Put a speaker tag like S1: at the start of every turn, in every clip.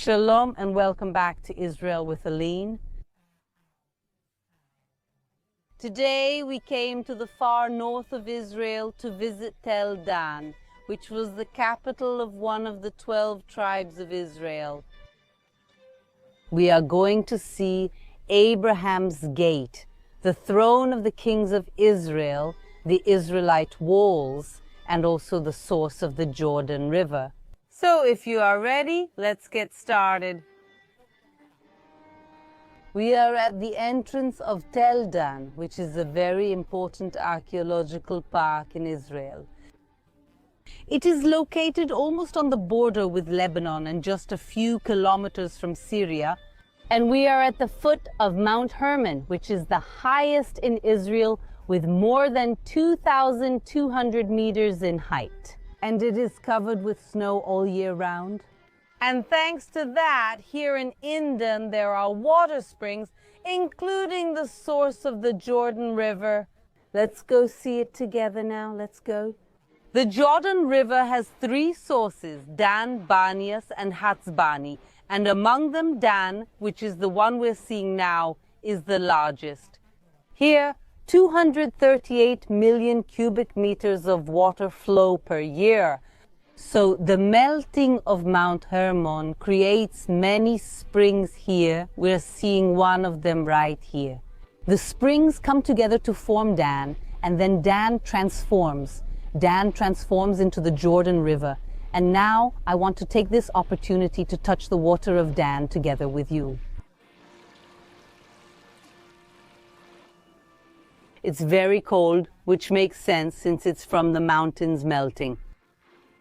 S1: Shalom and welcome back to Israel with Aline. Today we came to the far north of Israel to visit Tel Dan, which was the capital of one of the 12 tribes of Israel. We are going to see Abraham's gate, the throne of the kings of Israel, the Israelite walls, and also the source of the Jordan River. So if you are ready, let's get started. We are at the entrance of Tel Dan, which is a very important archaeological park in Israel. It is located almost on the border with Lebanon and just a few kilometers from Syria. And we are at the foot of Mount Hermon, which is the highest in Israel with more than 2,200 meters in height. And it is covered with snow all year round. And thanks to that, here in Dan, there are water springs, including the source of the Jordan River. Let's go see it together now. Let's go. The Jordan River has three sources, Dan, Banias, and Hatzbani. And among them, Dan, which is the one we're seeing now, is the largest. Here, 238 million cubic meters of water flow per year. So the melting of Mount Hermon creates many springs here. We're seeing one of them right here. The springs come together to form Dan, and then Dan transforms. Dan transforms into the Jordan River. And now I want to take this opportunity to touch the water of Dan together with you. It's very cold, which makes sense since it's from the mountains melting.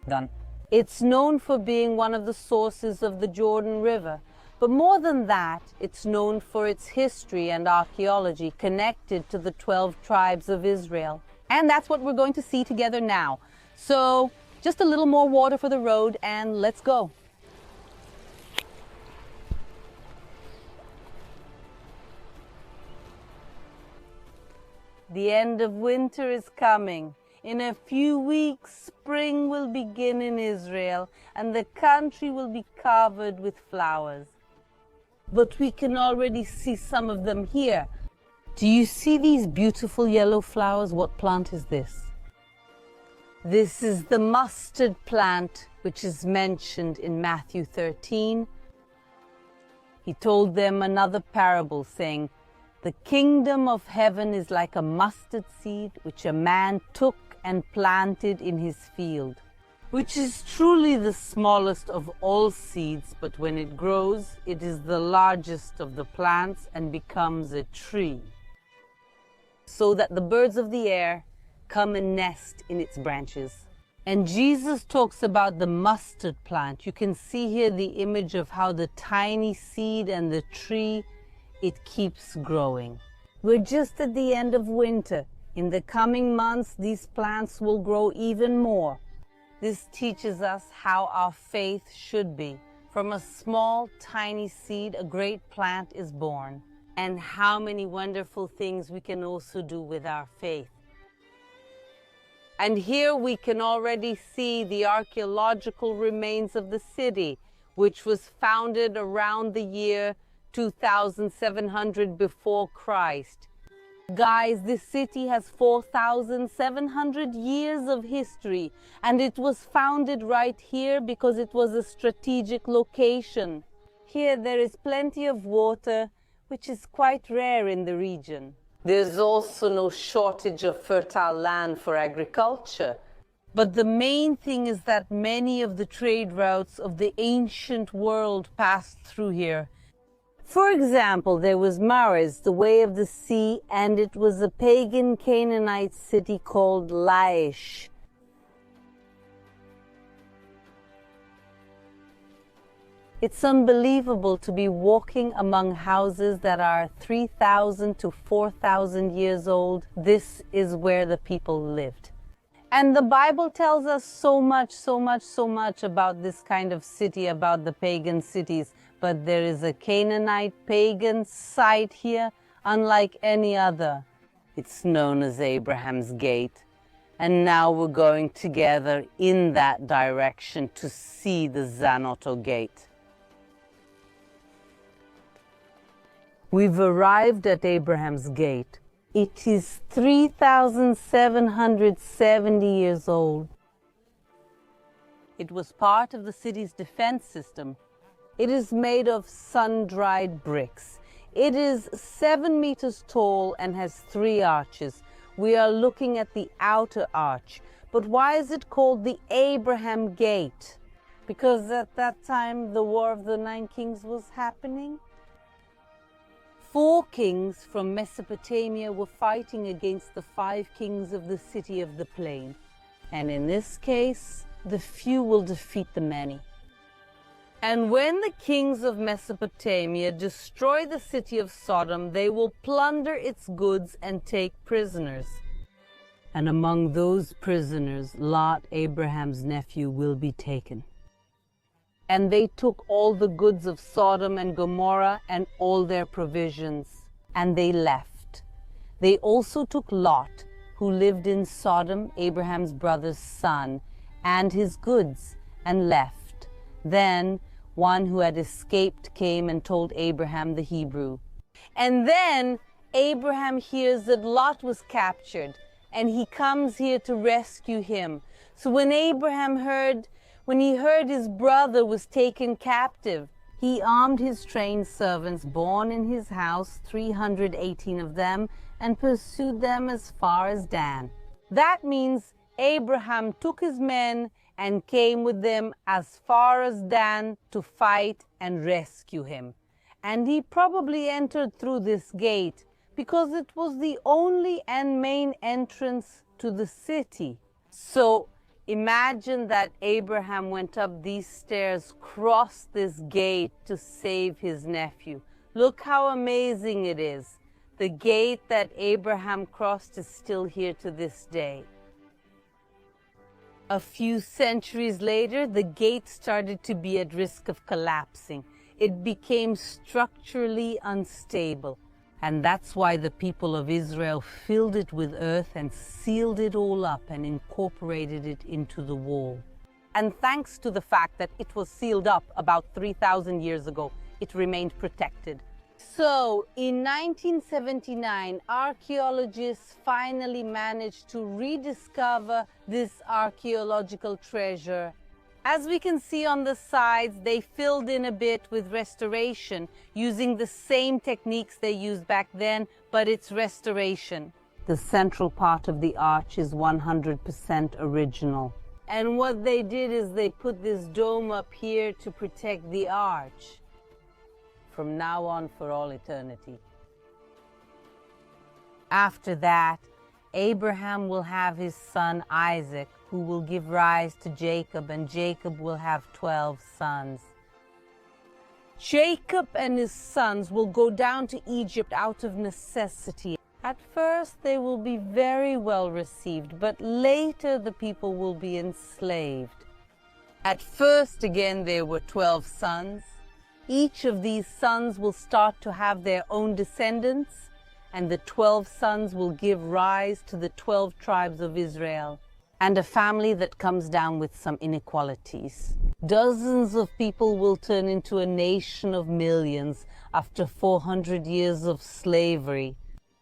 S1: Done. It's known for being one of the sources of the Jordan River. But more than that, it's known for its history and archaeology connected to the 12 tribes of Israel. And that's what we're going to see together now. So just a little more water for the road and let's go. The end of winter is coming. In a few weeks, spring will begin in Israel and the country will be covered with flowers. But we can already see some of them here. Do you see these beautiful yellow flowers? What plant is this? This is the mustard plant, which is mentioned in Matthew 13. He told them another parable saying, "The kingdom of heaven is like a mustard seed which a man took and planted in his field, which is truly the smallest of all seeds, but when it grows, it is the largest of the plants and becomes a tree, so that the birds of the air come and nest in its branches." And Jesus talks about the mustard plant. You can see here the image of how the tiny seed and the tree, it keeps growing. We're just at the end of winter. In the coming months, these plants will grow even more. This teaches us how our faith should be. From a small, tiny seed, a great plant is born. And how many wonderful things we can also do with our faith. And here we can already see the archaeological remains of the city, which was founded around the year 2700 before Christ. Guys, this city has 4,700 years of history, and it was founded right here because it was a strategic location. Here there is plenty of water, which is quite rare in the region. There's also no shortage of fertile land for agriculture. But the main thing is that many of the trade routes of the ancient world passed through here. For example, there was Maris, the way of the sea, and it was a pagan Canaanite city called Laish. It's unbelievable to be walking among houses that are 3,000 to 4,000 years old. This is where the people lived. And the Bible tells us so much about this kind of city, about the pagan cities. But there is a Canaanite pagan site here, unlike any other. It's known as Abraham's Gate. And now we're going together in that direction to see the Zanoto Gate. We've arrived at Abraham's gate. It is 3,770 years old. It was part of the city's defense system. It is made of sun-dried bricks. It is 7 meters tall and has 3 arches. We are looking at the outer arch. But why is it called the Abraham Gate? Because at that time the War of the 9 Kings was happening. 4 kings from Mesopotamia were fighting against the 5 kings of the city of the plain. And in this case, the few will defeat the many. And when the kings of Mesopotamia destroy the city of Sodom, they will plunder its goods and take prisoners. And among those prisoners, Lot, Abraham's nephew, will be taken. And they took all the goods of Sodom and Gomorrah and all their provisions, and they left. They also took Lot, who lived in Sodom, Abraham's brother's son, and his goods, and left. Then one who had escaped came and told Abraham the Hebrew. And then Abraham hears that Lot was captured, and he comes here to rescue him. So when he heard his brother was taken captive, he armed his trained servants born in his house, 318 of them, and pursued them as far as Dan. That means Abraham took his men and came with them as far as Dan to fight and rescue him. And he probably entered through this gate because it was the only and main entrance to the city. So imagine that Abraham went up these stairs, crossed this gate to save his nephew. Look how amazing it is. The gate that Abraham crossed is still here to this day. A few centuries later, the gate started to be at risk of collapsing. It became structurally unstable. And that's why the people of Israel filled it with earth and sealed it all up and incorporated it into the wall. And thanks to the fact that it was sealed up about 3,000 years ago, it remained protected. So, in 1979, archaeologists finally managed to rediscover this archaeological treasure. As we can see on the sides, they filled in a bit with restoration, using the same techniques they used back then, but it's restoration. The central part of the arch is 100% original. And what they did is they put this dome up here to protect the arch from now on for all eternity. After that, Abraham will have his son Isaac, who will give rise to Jacob, and Jacob will have 12 sons. Jacob and his sons will go down to Egypt out of necessity. At first, they will be very well received, but later the people will be enslaved. At first, again, there were 12 sons. Each of these sons will start to have their own descendants, and the 12 sons will give rise to the 12 tribes of Israel, and a family that comes down with some inequalities. Dozens of people will turn into a nation of millions after 400 years of slavery.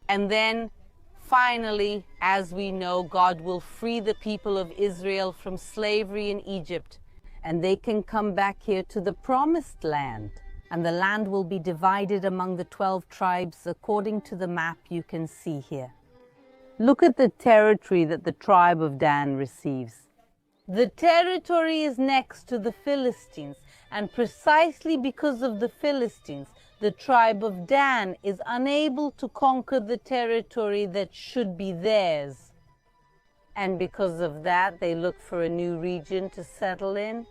S1: And then, finally, as we know, God will free the people of Israel from slavery in Egypt, and they can come back here to the promised land. And the land will be divided among the 12 tribes according to the map you can see here. Look at the territory that the tribe of Dan receives. The territory is next to the Philistines, and precisely because of the Philistines, the tribe of Dan is unable to conquer the territory that should be theirs. And because of that, they look for a new region to settle in,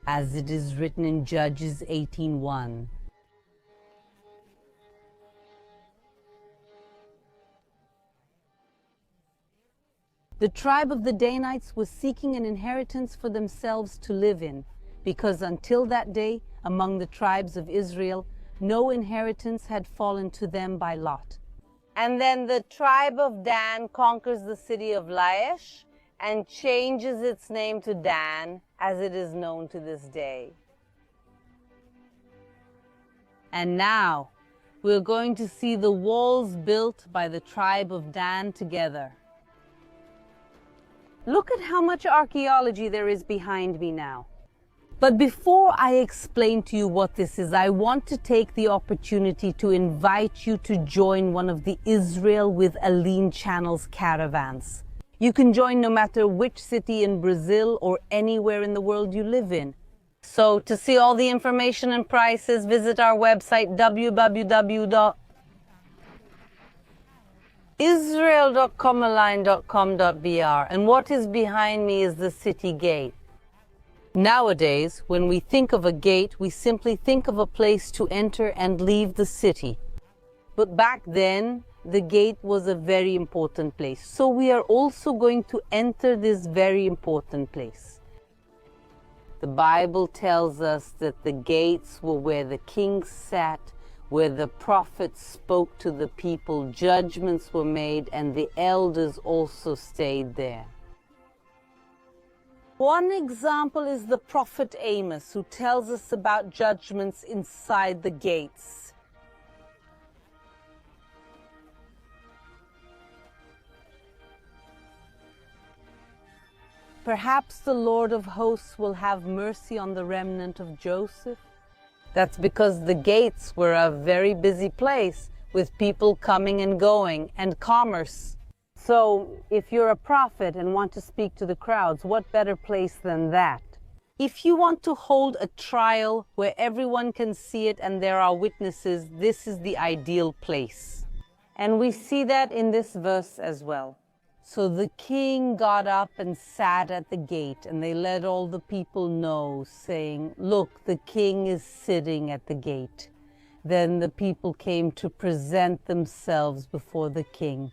S1: as it is written in Judges 18:1. The tribe of the Danites was seeking an inheritance for themselves to live in, because until that day, among the tribes of Israel, no inheritance had fallen to them by lot. And then the tribe of Dan conquers the city of Laish and changes its name to Dan, as it is known to this day. And now, We're going to see the walls built by the tribe of Dan together. Look at how much archaeology there is behind me now. But before I explain to you what this is, I want to take the opportunity to invite you to join one of the Israel with Aline Channel's caravans. You can join no matter which city in Brazil or anywhere in the world you live in. So to see all the information and prices, visit our website www.israel.comaline.com.br, and what is behind me is the city gate. Nowadays, when we think of a gate, we simply think of a place to enter and leave the city. But back then, the gate was a very important place. So we are also going to enter this very important place. The Bible tells us that the gates were where the king sat, where the prophets spoke to the people, judgments were made, and the elders also stayed there. One example is the prophet Amos, who tells us about judgments inside the gates. Perhaps the Lord of hosts will have mercy on the remnant of Joseph. That's because the gates were a very busy place with people coming and going and commerce. So if you're a prophet and want to speak to the crowds, what better place than that? If you want to hold a trial where everyone can see it and there are witnesses, this is the ideal place. And we see that in this verse as well. So the king got up and sat at the gate, and they let all the people know, saying, "Look, the king is sitting at the gate." Then the people came to present themselves before the king.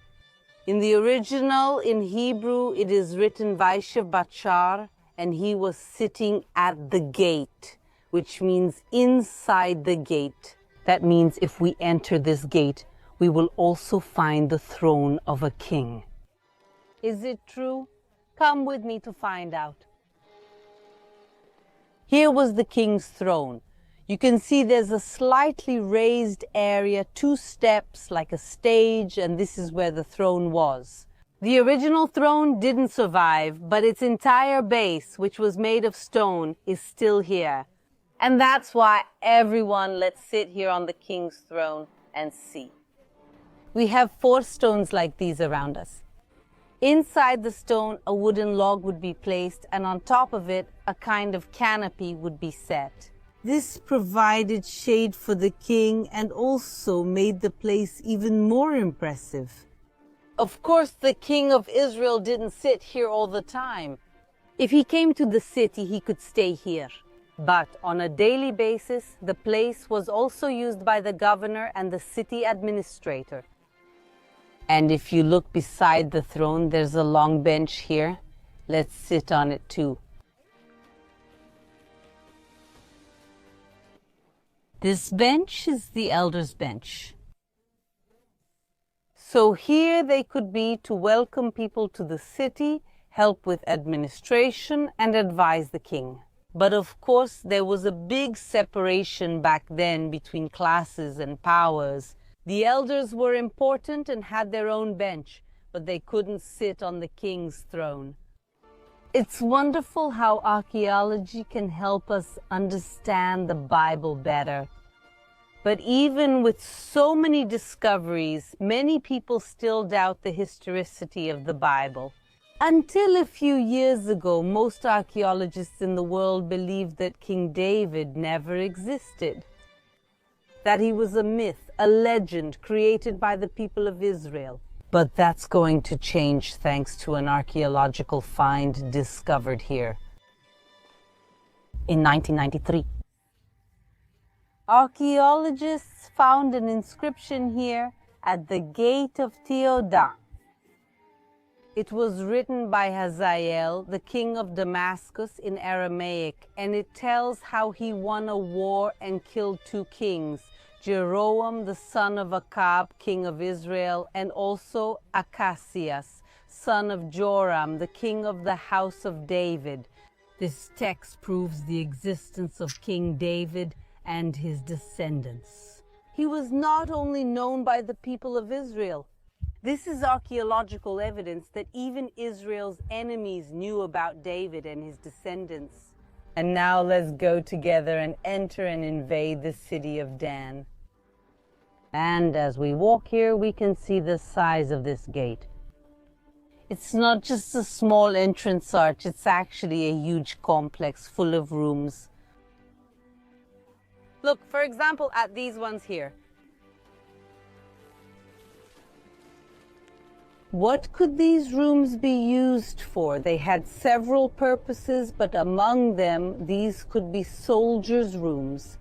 S1: In the original, in Hebrew, it is written Vaishav Bachar, and he was sitting at the gate, which means inside the gate. That means if we enter this gate, we will also find the throne of a king. Is it true? Come with me to find out. Here was the king's throne. You can see there's a slightly raised area, 2 steps like a stage, and this is where the throne was. The original throne didn't survive, but its entire base, which was made of stone, is still here. And that's why everyone let's sit here on the king's throne and see. We have 4 stones like these around us. Inside the stone, a wooden log would be placed, and on top of it, a kind of canopy would be set. This provided shade for the king and also made the place even more impressive. Of course, the king of Israel didn't sit here all the time. If he came to the city, he could stay here. But on a daily basis, the place was also used by the governor and the city administrator. And if you look beside the throne, there's a long bench here. Let's sit on it too. This bench is the elders' bench. So here they could be to welcome people to the city, help with administration, and advise the king. But of course, there was a big separation back then between classes and powers. The elders were important and had their own bench, but they couldn't sit on the king's throne. It's wonderful how archaeology can help us understand the Bible better. But even with so many discoveries, many people still doubt the historicity of the Bible. Until a few years ago, most archaeologists in the world believed that King David never existed, that he was a myth, a legend created by the people of Israel. But that's going to change thanks to an archaeological find discovered here in 1993. Archaeologists found an inscription here at the gate of Tel Dan. It was written by Hazael, the king of Damascus, in Aramaic, and it tells how he won a war and killed 2 kings, Jeroboam, the son of Achab, king of Israel, and also Acacias, son of Joram, the king of the house of David. This text proves the existence of King David and his descendants. He was not only known by the people of Israel. This is archaeological evidence that even Israel's enemies knew about David and his descendants. And now let's go together and enter and invade the city of Dan. And as we walk here, we can see the size of this gate. It's not just a small entrance arch, it's actually a huge complex full of rooms. Look, for example, at these ones here. What could these rooms be used for? They had several purposes, but among them, these could be soldiers' rooms.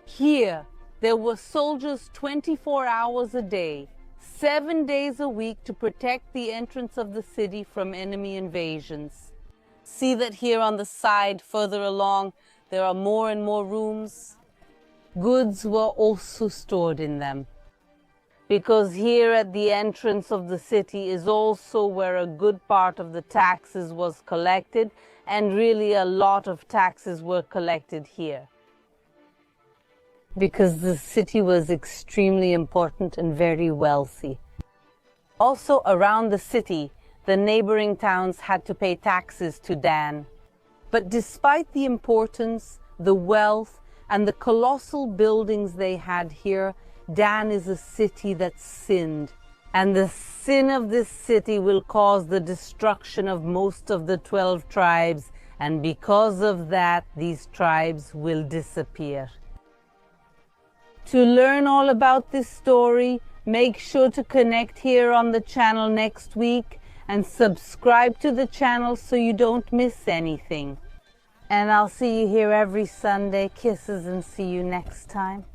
S1: Here, there were soldiers 24 hours a day, 7 days a week to protect the entrance of the city from enemy invasions. See that here on the side, further along, there are more and more rooms. Goods were also stored in them, because here at the entrance of the city is also where a good part of the taxes was collected, and really a lot of taxes were collected here, because the city was extremely important and very wealthy. Also around the city, the neighboring towns had to pay taxes to Dan. But despite the importance, the wealth, and the colossal buildings they had here, Dan is a city that sinned. And the sin of this city will cause the destruction of most of the 12 tribes, and because of that, these tribes will disappear. To learn all about this story, make sure to connect here on the channel next week and subscribe to the channel so you don't miss anything. And I'll see you here every Sunday. Kisses and see you next time.